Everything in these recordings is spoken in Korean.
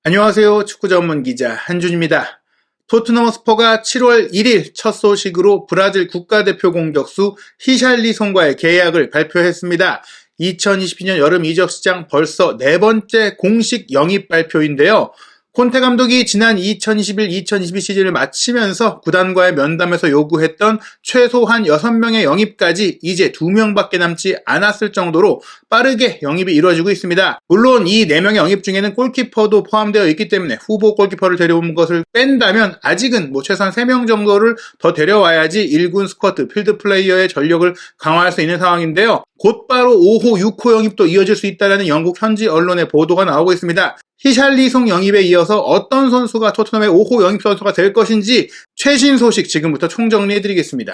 안녕하세요. 축구 전문 기자 한준입니다. 토트넘 스퍼가 7월 1일 첫 소식으로 브라질 국가대표 공격수 히샬리송과의 계약을 발표했습니다. 2022년 여름 이적 시장 벌써 네 번째 공식 영입 발표인데요. 콘테 감독이 지난 2021-2022 시즌을 마치면서 구단과의 면담에서 요구했던 최소한 6명의 영입까지 이제 2명밖에 남지 않았을 정도로 빠르게 영입이 이루어지고 있습니다. 물론 이 4명의 영입 중에는 골키퍼도 포함되어 있기 때문에 후보 골키퍼를 데려온 것을 뺀다면 아직은 최소한 3명 정도를 더 데려와야지 1군 스쿼트, 필드 플레이어의 전력을 강화할 수 있는 상황인데요. 곧바로 5호, 6호 영입도 이어질 수 있다는 영국 현지 언론의 보도가 나오고 있습니다. 히샬리송 영입에 이어서 어떤 선수가 토트넘의 5호 영입 선수가 될 것인지 최신 소식 지금부터 총정리해드리겠습니다.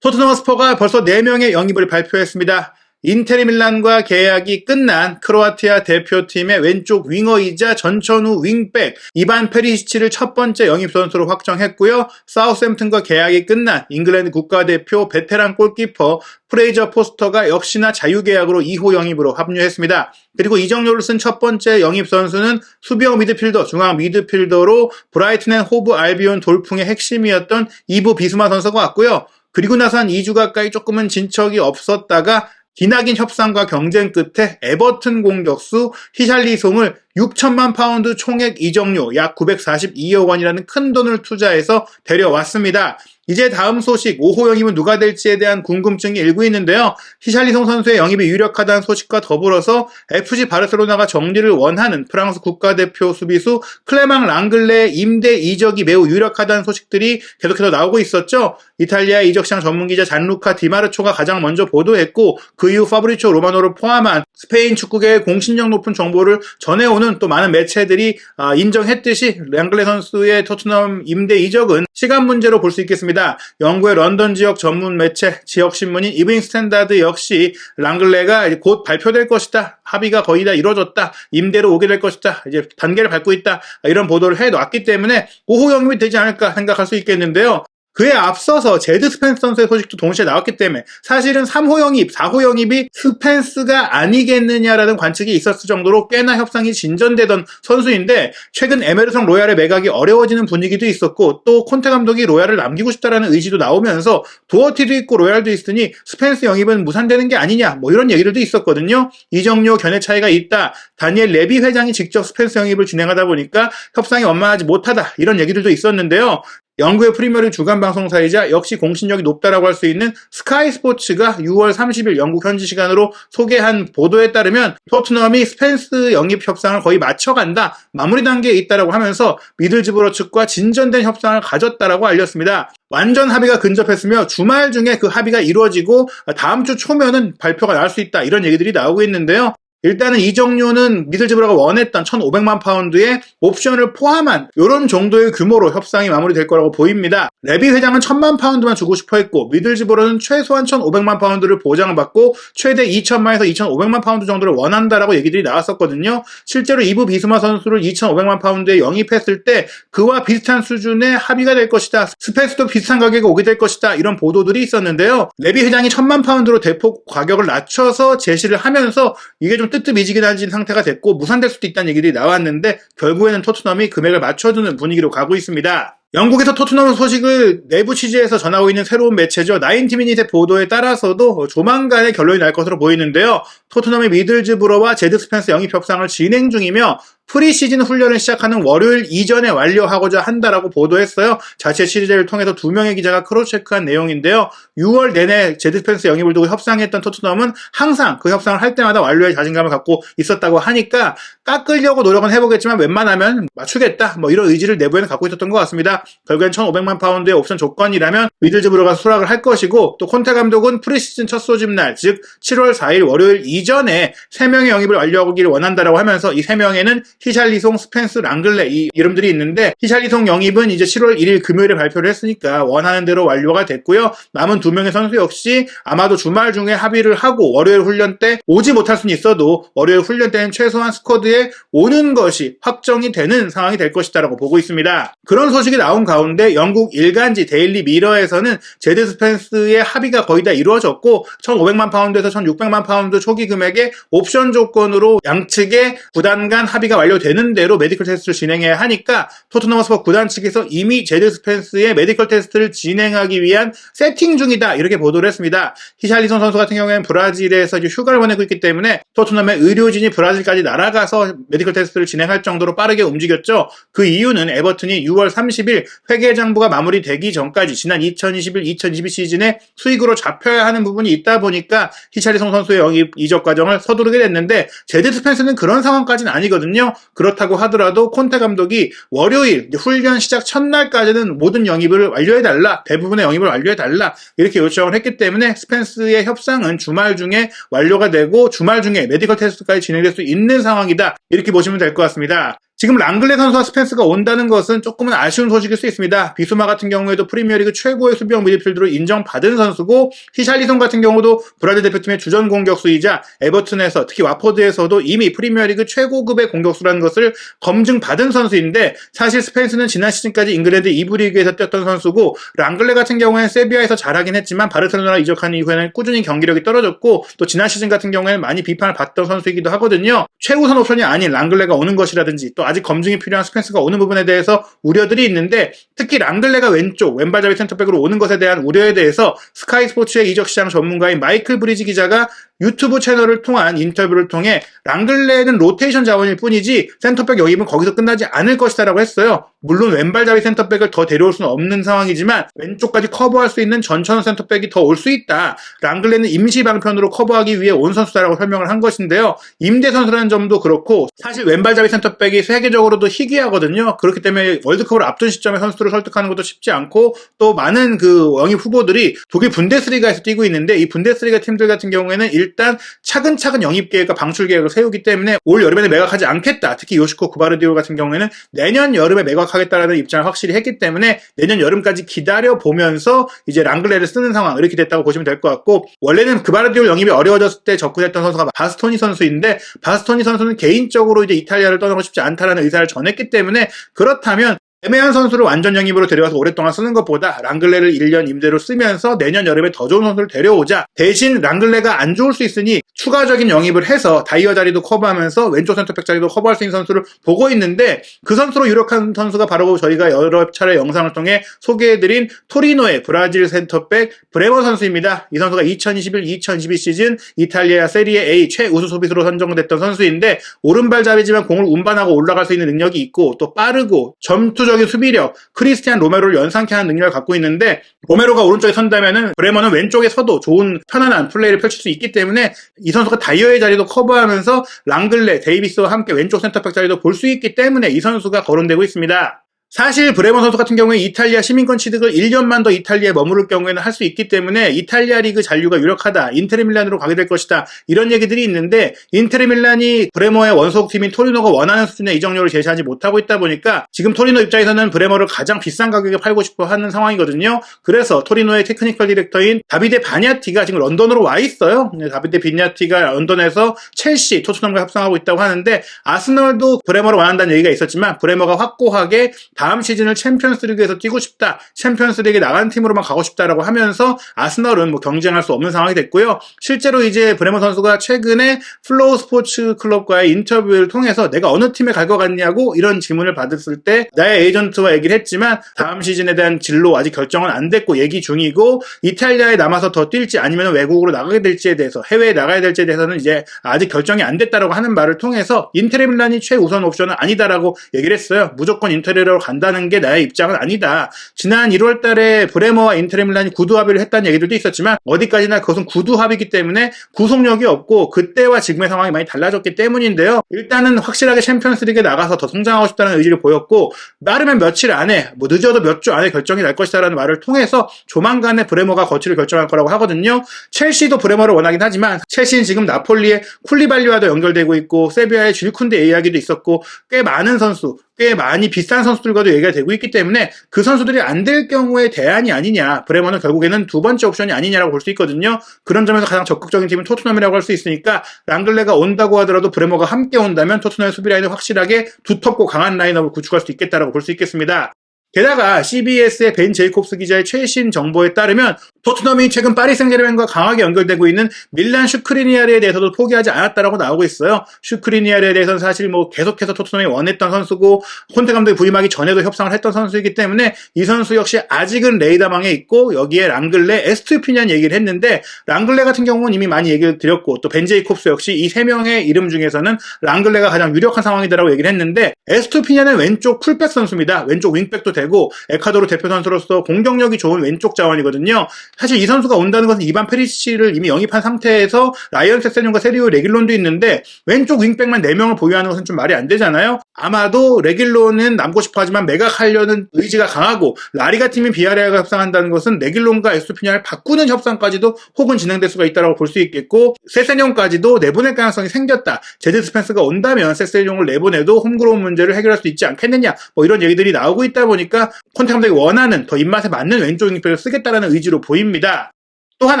토트넘 스퍼가 벌써 4명의 영입을 발표했습니다. 인테르 밀란과 계약이 끝난 크로아티아 대표팀의 왼쪽 윙어이자 전천후 윙백 이반 페리시치를 첫 번째 영입 선수로 확정했고요. 사우스햄튼과 계약이 끝난 잉글랜드 국가대표 베테랑 골키퍼 프레이저 포스터가 역시나 자유계약으로 2호 영입으로 합류했습니다. 그리고 이적료를 쓴 첫 번째 영입 선수는 수비형 미드필더, 중앙 미드필더로 브라이튼 앤 호브 알비온 돌풍의 핵심이었던 이브 비스마 선수가 왔고요. 그리고 나서 한 2주 가까이 조금은 진척이 없었다가 기나긴 협상과 경쟁 끝에 에버튼 공격수 히샬리송을 6천만 파운드 총액 이적료 약 942억 원이라는 큰 돈을 투자해서 데려왔습니다. 이제 다음 소식 5호 영입은 누가 될지에 대한 궁금증이 일고 있는데요. 히샬리송 선수의 영입이 유력하다는 소식과 더불어서 FC 바르셀로나가 정리를 원하는 프랑스 국가대표 수비수 클레망 랑글레의 임대 이적이 매우 유력하다는 소식들이 계속해서 나오고 있었죠. 이탈리아 이적시장 전문기자 잔루카 디마르초가 가장 먼저 보도했고 그 이후 파브리치오 로마노를 포함한 스페인 축구계의 공신력 높은 정보를 전해오는 또 많은 매체들이 인정했듯이 랑글레 선수의 토트넘 임대 이적은 시간 문제로 볼 수 있겠습니다. 영국의 런던 지역 전문 매체 지역신문인 이브닝 스탠다드 역시 랑글레가 곧 발표될 것이다. 합의가 거의 다 이루어졌다. 임대로 오게 될 것이다. 이제 단계를 밟고 있다. 이런 보도를 해놨기 때문에 5호 영입이 되지 않을까 생각할 수 있겠는데요. 그에 앞서서 제드 스펜스 선수의 소식도 동시에 나왔기 때문에 사실은 3호 영입, 4호 영입이 스펜스가 아니겠느냐라는 관측이 있었을 정도로 꽤나 협상이 진전되던 선수인데 최근 에메르송 로얄의 매각이 어려워지는 분위기도 있었고 또 콘테 감독이 로얄을 남기고 싶다라는 의지도 나오면서 도어티도 있고 로얄도 있으니 스펜스 영입은 무산되는 게 아니냐 이런 얘기들도 있었거든요. 이적료 견해 차이가 있다. 다니엘 레비 회장이 직접 스펜스 영입을 진행하다 보니까 협상이 원만하지 못하다 이런 얘기들도 있었는데요. 영국의 프리미어리그 주간 방송사이자 역시 공신력이 높다라고 할 수 있는 스카이 스포츠가 6월 30일 영국 현지 시간으로 소개한 보도에 따르면 토트넘이 스펜스 영입 협상을 거의 마쳐간다, 마무리 단계에 있다라고 하면서 미들즈브러 측과 진전된 협상을 가졌다라고 알렸습니다. 완전 합의가 근접했으며 주말 중에 그 합의가 이루어지고 다음 주 초면은 발표가 나올 수 있다 이런 얘기들이 나오고 있는데요. 일단은 이적료는 미들즈브러가 원했던 1,500만 파운드의 옵션을 포함한 이런 정도의 규모로 협상이 마무리될 거라고 보입니다. 레비 회장은 1,000만 파운드만 주고 싶어 했고 미들즈브러는 최소한 1,500만 파운드를 보장받고 최대 2,000만에서 2,500만 파운드 정도를 원한다라고 얘기들이 나왔었거든요. 실제로 이브 비스마 선수를 2,500만 파운드에 영입했을 때 그와 비슷한 수준의 합의가 될 것이다. 스펜스도 비슷한 가격에 오게 될 것이다. 이런 보도들이 있었는데요. 레비 회장이 1,000만 파운드로 대폭 가격을 낮춰서 제시를 하면서 이게 좀 뜨뜻미지근해진 상태가 됐고 무산될 수도 있다는 얘기들이 나왔는데 결국에는 토트넘이 금액을 맞춰주는 분위기로 가고 있습니다. 영국에서 토트넘 소식을 내부 취재해서 전하고 있는 새로운 매체죠. 90미닛의 보도에 따라서도 조만간에 결론이 날 것으로 보이는데요. 토트넘의 미들즈브러와 제드 스펜스 영입 협상을 진행 중이며 프리시즌 훈련을 시작하는 월요일 이전에 완료하고자 한다라고 보도했어요. 자체 취재를 통해서 2명의 기자가 크로스체크한 내용인데요. 6월 내내 제드 스펜스 영입을 두고 협상했던 토트넘은 항상 그 협상을 할 때마다 완료의 자신감을 갖고 있었다고 하니까 깎으려고 노력은 해보겠지만 웬만하면 맞추겠다 이런 의지를 내부에는 갖고 있었던 것 같습니다. 결국엔 1,500만 파운드의 옵션 조건이라면 미들즈브러가 수락을 할 것이고 또 콘테 감독은 프리시즌 첫 소집날 즉 7월 4일 월요일 이전에 3명의 영입을 완료하기를 원한다라고 하면서 이 3명에는 히샬리송, 스펜스, 랑글레 이 이름들이 있는데 히샬리송 영입은 이제 7월 1일 금요일에 발표를 했으니까 원하는 대로 완료가 됐고요. 남은 2명의 선수 역시 아마도 주말 중에 합의를 하고 월요일 훈련 때 오지 못할 수는 있어도 월요일 훈련 때는 최소한 스쿼드에 오는 것이 확정이 되는 상황이 될 것이다라고 보고 있습니다. 그런 소식이 나온 가운데 영국 일간지 데일리 미러에서는 제드 스펜스의 합의가 거의 다 이루어졌고 1,500만 파운드에서 1,600만 파운드 초기 금액의 옵션 조건으로 양측의 구단 간 합의가 완료되는 대로 메디컬 테스트를 진행해야 하니까 토트넘 허스퍼 구단 측에서 이미 제드 스펜스의 메디컬 테스트를 진행하기 위한 세팅 중이다, 이렇게 보도를 했습니다. 히샬리송 선수 같은 경우에는 브라질에서 이제 휴가를 보내고 있기 때문에 토트넘의 의료진이 브라질까지 날아가서 메디컬 테스트를 진행할 정도로 빠르게 움직였죠. 그 이유는 에버튼이 6월 30일 회계장부가 마무리되기 전까지 지난 2021-2022 시즌에 수익으로 잡혀야 하는 부분이 있다 보니까 히샬리송 선수의 영입 이적 과정을 서두르게 됐는데, 제드 스펜스는 그런 상황까지는 아니거든요. 그렇다고 하더라도 콘테 감독이 월요일 훈련 시작 첫날까지는 모든 영입을 완료해달라, 대부분의 영입을 완료해달라, 이렇게 요청을 했기 때문에 스펜스의 협상은 주말 중에 완료가 되고 주말 중에 메디컬 테스트까지 진행될 수 있는 상황이다, 이렇게 보시면 될 것 같습니다. 지금 랑글레 선수와 스펜스가 온다는 것은 조금은 아쉬운 소식일 수 있습니다. 비수마 같은 경우에도 프리미어리그 최고의 수비형 미드필더로 인정받은 선수고, 히샬리송 같은 경우도 브라질 대표팀의 주전 공격수이자 에버튼에서 특히 와포드에서도 이미 프리미어리그 최고급의 공격수라는 것을 검증받은 선수인데, 사실 스펜스는 지난 시즌까지 잉글랜드 2부 리그에서 뛰었던 선수고, 랑글레 같은 경우에는 세비야에서 잘하긴 했지만 바르셀로나 이적한 이후에는 꾸준히 경기력이 떨어졌고, 또 지난 시즌 같은 경우에는 많이 비판을 받던 선수이기도 하거든요. 최우선 옵션이 아닌 랑글레가 오는 것이라든지 또 아직 검증이 필요한 스펜스가 오는 부분에 대해서 우려들이 있는데, 특히 랑글레가 왼발잡이 센터백으로 오는 것에 대한 우려에 대해서 스카이 스포츠의 이적시장 전문가인 마이클 브리지 기자가 유튜브 채널을 통한 인터뷰를 통해 랑글레는 로테이션 자원일 뿐이지 센터백 영입은 거기서 끝나지 않을 것이다 라고 했어요. 물론 왼발잡이 센터백을 더 데려올 수는 없는 상황이지만 왼쪽까지 커버할 수 있는 전천후 센터백이 더 올 수 있다. 랑글레는 임시 방편으로 커버하기 위해 온 선수다라고 설명을 한 것인데요. 임대 선수라는 점도 그렇고, 사실 왼발잡이 센터백이 세계적으로도 희귀하거든요. 그렇기 때문에 월드컵을 앞둔 시점에 선수들을 설득하는 것도 쉽지 않고, 또 많은 그 영입 후보들이 독일 분데스리가에서 뛰고 있는데, 이 분데스리가 팀들 같은 경우에는 일단 차근차근 영입 계획과 방출 계획을 세우기 때문에 올 여름에는 매각하지 않겠다. 특히 요시코 구바르디올 같은 경우에는 내년 여름에 매각하겠다라는 입장을 확실히 했기 때문에 내년 여름까지 기다려 보면서 이제 랑글레를 쓰는 상황, 이렇게 됐다고 보시면 될 것 같고, 원래는 구바르디올 영입이 어려워졌을 때 접근했던 선수가 바스토니 선수인데, 바스토니 선수는 개인적으로 이제 이탈리아를 떠나고 싶지 않다라는 의사를 전했기 때문에, 그렇다면 애매한 선수를 완전 영입으로 데려와서 오랫동안 쓰는 것보다 랑글레를 1년 임대로 쓰면서 내년 여름에 더 좋은 선수를 데려오자, 대신 랑글레가 안 좋을 수 있으니 추가적인 영입을 해서 다이어 자리도 커버하면서 왼쪽 센터백 자리도 커버할 수 있는 선수를 보고 있는데, 그 선수로 유력한 선수가 바로 저희가 여러 차례 영상을 통해 소개해드린 토리노의 브라질 센터백 브레머 선수입니다. 이 선수가 2021-2022 시즌 이탈리아 세리에 A 최우수 수비수로 선정됐던 선수인데, 오른발잡이지만 공을 운반하고 올라갈 수 있는 능력이 있고, 또 빠르고 점투적인 수비력, 크리스티안 로메로를 연상케 하는 능력을 갖고 있는데, 로메로가 오른쪽에 선다면은 브레머는 왼쪽에 서도 좋은 편안한 플레이를 펼칠 수 있기 때문에 이 선수가 다이어의 자리도 커버하면서 랑글레, 데이비스와 함께 왼쪽 센터백 자리도 볼 수 있기 때문에 이 선수가 거론되고 있습니다. 사실 브레머 선수 같은 경우에 이탈리아 시민권 취득을 1년만 더 이탈리아에 머무를 경우에는 할 수 있기 때문에 이탈리아 리그 잔류가 유력하다, 인테르 밀란으로 가게 될 것이다, 이런 얘기들이 있는데, 인테르 밀란이 브레머의 원소팀인 토리노가 원하는 수준의 이적료를 제시하지 못하고 있다 보니까 지금 토리노 입장에서는 브레머를 가장 비싼 가격에 팔고 싶어 하는 상황이거든요. 그래서 토리노의 테크니컬 디렉터인 다비데 바냐티가 지금 런던으로 와 있어요. 다비데 바냐티가 런던에서 첼시, 토트넘과 협상하고 있다고 하는데, 아스널도 브레머를 원한다는 얘기가 있었지만 브레머가 확고하게 다음 시즌을 챔피언스리그에서 뛰고 싶다, 챔피언스리그에 나가는 팀으로만 가고 싶다라고 하면서 아스널은 뭐 경쟁할 수 없는 상황이 됐고요. 실제로 이제 브레머 선수가 최근에 플로우 스포츠 클럽과의 인터뷰를 통해서 내가 어느 팀에 갈 것 같냐고 이런 질문을 받았을 때 나의 에이전트와 얘기를 했지만 다음 시즌에 대한 진로 아직 결정은 안 됐고 얘기 중이고, 이탈리아에 남아서 더 뛸지 아니면 외국으로 나가게 될지에 대해서, 해외에 나가야 될지에 대해서는 이제 아직 결정이 안 됐다라고 하는 말을 통해서 인테르 밀란이 최우선 옵션은 아니다라고 얘기를 했어요. 무조건 인테르로 간다는 게 나의 입장은 아니다. 지난 1월 달에 브레머와 인테르 밀란이 구두 합의를 했다는 얘기들도 있었지만 어디까지나 그것은 구두 합의이기 때문에 구속력이 없고 그때와 지금의 상황이 많이 달라졌기 때문인데요. 일단은 확실하게 챔피언스리그에 나가서 더 성장하고 싶다는 의지를 보였고, 빠르면 며칠 안에, 뭐 늦어도 몇 주 안에 결정이 날 것이다라는 말을 통해서 조만간에 브레머가 거취를 결정할 거라고 하거든요. 첼시도 브레머를 원하긴 하지만 첼시는 지금 나폴리의 쿨리발리와도 연결되고 있고, 세비야의 줄쿤데 이야기도 있었고, 꽤 많은 선수, 꽤 많이 비싼 선수들과도 얘기가 되고 있기 때문에 그 선수들이 안 될 경우에 대안이 아니냐, 브레머는 결국에는 두 번째 옵션이 아니냐라고 볼 수 있거든요. 그런 점에서 가장 적극적인 팀은 토트넘이라고 할 수 있으니까, 랑글레가 온다고 하더라도 브레머가 함께 온다면 토트넘의 수비 라인을 확실하게 두텁고 강한 라인업을 구축할 수 있겠다라고 볼 수 있겠습니다. 게다가 CBS의 벤 제이콥스 기자의 최신 정보에 따르면 토트넘이 최근 파리 생제르맹과 강하게 연결되고 있는 밀란 슈크리니아르에 대해서도 포기하지 않았다라고 나오고 있어요. 슈크리니아르에 대해서는 사실 계속해서 토트넘이 원했던 선수고 콘테 감독이 부임하기 전에도 협상을 했던 선수이기 때문에 이 선수 역시 아직은 레이더망에 있고, 여기에 랑글레, 에스투피냔 얘기를 했는데, 랑글레 같은 경우는 이미 많이 얘기를 드렸고, 또 벤 제이콥스 역시 이 세 명의 이름 중에서는 랑글레가 가장 유력한 상황이다라고 얘기를 했는데, 에스투피냔은 왼쪽 풀백 선수입니다. 왼쪽 윙백도 되고 에콰도르 대표 선수로서 공격력이 좋은 왼쪽 자원이거든요. 사실 이 선수가 온다는 것은 이반 페리시치를 이미 영입한 상태에서 라이언 세세뇽과 세리오 레길론도 있는데 왼쪽 윙백만 4명을 보유하는 것은 좀 말이 안 되잖아요. 아마도 레길론은 남고 싶어 하지만 매각하려는 의지가 강하고, 라리가 팀이 비아레알과 협상한다는 것은 레길론과 에스투피냔을 바꾸는 협상까지도 혹은 진행될 수가 있다고 볼 수 있겠고, 세세뇽까지도 내보낼 가능성이 생겼다. 제드 스펜스가 온다면 세세뇽을 내보내도 홈그로운 문제를 해결할 수 있지 않겠느냐, 이런 얘기들이 나오고 있다 보니까 콘테 감독이 원하는 더 입맛에 맞는 왼쪽 윙백을 쓰겠다라는 의지로 보입니다. 또한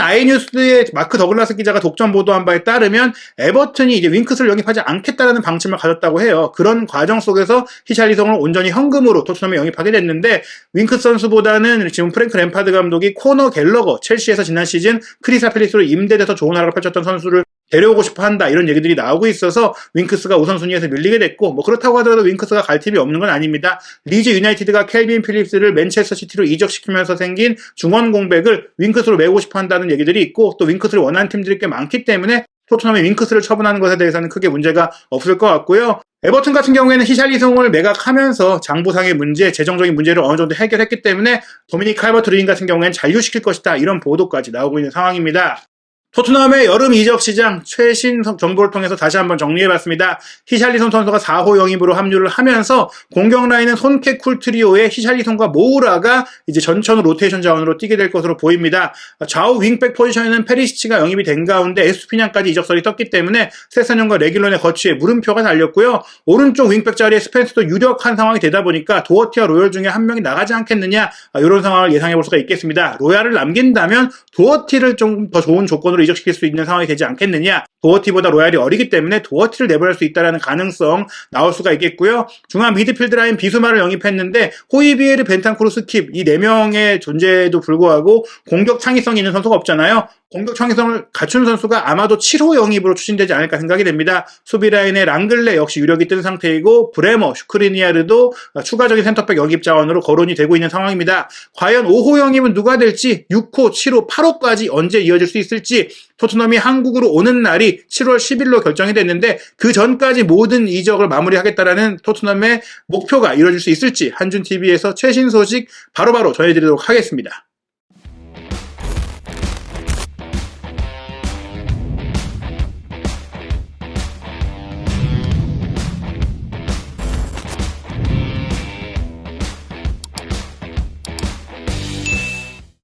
아이뉴스의 마크 더글라스 기자가 독점 보도한 바에 따르면 에버튼이 이제 윙크스를 영입하지 않겠다라는 방침을 가졌다고 해요. 그런 과정 속에서 히샬리송을 온전히 현금으로 토트넘에 영입하게 됐는데, 윙크스 선수보다는 지금 프랭크 램파드 감독이 코너 갤러거, 첼시에서 지난 시즌 크리스탈 팰리스로 임대돼서 좋은 활약을 펼쳤던 선수를 데려오고 싶어 한다, 이런 얘기들이 나오고 있어서 윙크스가 우선순위에서 밀리게 됐고, 그렇다고 하더라도 윙크스가 갈 팀이 없는 건 아닙니다. 리즈 유나이티드가 켈빈 필립스를 맨체스터 시티로 이적시키면서 생긴 중원 공백을 윙크스로 메우고 싶어 한다는 얘기들이 있고, 또 윙크스를 원하는 팀들이 꽤 많기 때문에 토트넘이 윙크스를 처분하는 것에 대해서는 크게 문제가 없을 것 같고요. 에버튼 같은 경우에는 히샬리송을 매각하면서 장부상의 문제, 재정적인 문제를 어느 정도 해결했기 때문에 도미닉 칼버트 루인 같은 경우에는 잔류시킬 것이다, 이런 보도까지 나오고 있는 상황입니다. 토트넘의 여름 이적 시장 최신 정보를 통해서 다시 한번 정리해봤습니다. 히샬리송 선수가 4호 영입으로 합류를 하면서 공격 라인은 손케 쿨트리오의 히샬리송과 모우라가 이제 전천후 로테이션 자원으로 뛰게 될 것으로 보입니다. 좌우 윙백 포지션에는 페리시치가 영입이 된 가운데 에스투피냔까지 이적설이 떴기 때문에 세세뇽과 레길론의 거취에 물음표가 달렸고요. 오른쪽 윙백 자리에 스펜스도 유력한 상황이 되다 보니까 도어티와 로열 중에 한 명이 나가지 않겠느냐, 이런 상황을 예상해볼 수가 있겠습니다. 로얄을 남긴다면 도어티를 좀 더 좋은 조건으로 이적시킬 수 있는 상황이 되지 않겠느냐. 도어티보다 로얄이 어리기 때문에 도어티를 내보낼 수 있다는 가능성 나올 수가 있겠고요. 중앙 미드필드 라인 비수마를 영입했는데 호이비에르, 벤탄쿠르, 스킵 이 4명의 존재에도 불구하고 공격 창의성이 있는 선수가 없잖아요. 공격 창의성을 갖춘 선수가 아마도 7호 영입으로 추진되지 않을까 생각이 됩니다. 수비 라인의 랑글레 역시 유력이 뜬 상태이고, 브레머, 슈크리니아르도 추가적인 센터백 영입 자원으로 거론이 되고 있는 상황입니다. 과연 5호 영입은 누가 될지, 6호, 7호, 8호까지 언제 이어질 수 있을지, 토트넘이 한국으로 오는 날이 7월 10일로 결정이 됐는데 그 전까지 모든 이적을 마무리하겠다라는 토트넘의 목표가 이루어질 수 있을지 한준TV에서 최신 소식 바로바로 전해드리도록 하겠습니다.